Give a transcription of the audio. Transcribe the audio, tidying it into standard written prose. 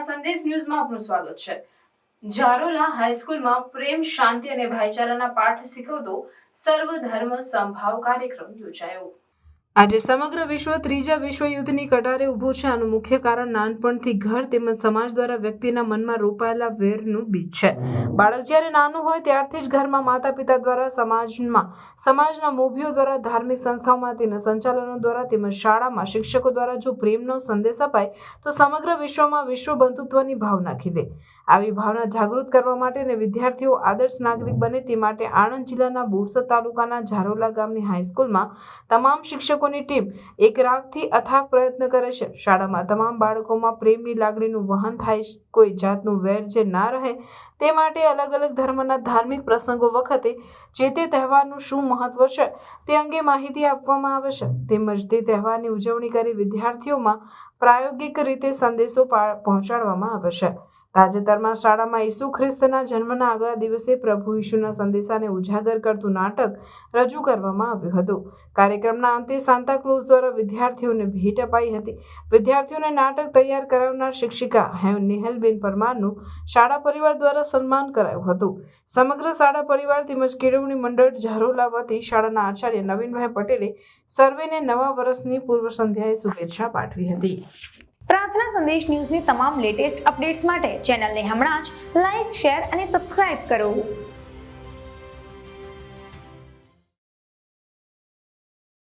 સંદેશ ન્યૂઝમાં આપનું સ્વાગત છે। જારોલા હાઈસ્કૂલમાં પ્રેમ, શાંતિ અને ભાઈચારાના પાઠ શીખવતો સર્વધર્મ સમભાવ કાર્યક્રમ યોજાયો। આજે સમગ્ર વિશ્વ ત્રીજા વિશ્વયુદ્ધની કટારે ઊભું છે। આનું મુખ્ય કારણ નાનપણથી ઘર તેમજ સમાજ દ્વારા વ્યક્તિના મનમાં રોપાયેલા વેરનું બીજ છે। બાળક જ્યારે નાનું હોય ત્યારથી જ ઘરમાં માતા પિતા દ્વારા, સમાજના મોભીઓ દ્વારા, ધાર્મિક સંસ્થાઓમાં તેના સંચાલનો દ્વારા તેમજ શાળામાં શિક્ષકો દ્વારા જો પ્રેમનો સંદેશ અપાય તો સમગ્ર વિશ્વમાં વિશ્વ બંધુત્વની ભાવના ખીલે। આવી ભાવના જાગૃત કરવા માટે અને વિદ્યાર્થીઓ આદર્શ નાગરિક બને તે માટે આણંદ જિલ્લાના બોરસદ તાલુકાના જારોલા ગામની હાઈસ્કૂલમાં તમામ શિક્ષકોની ટીમ એક રાખથી અથાગ પ્રયત્ન કરે છે। શાળામાં તમામ બાળકોમાં પ્રેમની લાગણીનું વહન થાય, કોઈ જાતનું વેર જે ના રહે તે માટે અલગ અલગ ધર્મના ધાર્મિક પ્રસંગો વખતે જે તે તહેવારનું શું મહત્વ છે તે અંગે માહિતી આપવામાં આવે છે તેમજ તે તહેવારની ઉજવણી કરી વિદ્યાર્થીઓમાં પ્રાયોગિક રીતે સંદેશો પહોંચાડવામાં આવે છે। તાજેતરમાં શાળામાં ઈસુ ખ્રિસ્તના જન્મના આગલા દિવસે પ્રભુ ઈસુના સંદેશાને ઉજાગર કરતું નાટક રજૂ કરવામાં આવ્યું હતું। કાર્યક્રમના અંતે સાન્તા ક્લોઝ દ્વારા વિદ્યાર્થીઓને ભેટ અપાઈ હતી। વિદ્યાર્થીઓને નાટક તૈયાર કરાવનાર શિક્ષિકા નેહલબેન પરમારનું શાળા પરિવાર દ્વારા સન્માન કરાયું હતું। સમગ્ર શાળા પરિવાર તેમજ કેળવણી મંડળ જારોલા વતી શાળાના આચાર્ય નવીનભાઈ પટેલે સર્વેને નવા વર્ષની પૂર્વ સંધ્યાએ શુભેચ્છા પાઠવી હતી। પ્રાર્થના સંદેશ ન્યૂઝની તમામ લેટેસ્ટ અપડેટ્સ માટે ચેનલને હમણાં જ લાઇક, શેર અને સબસ્ક્રાઇબ કરો।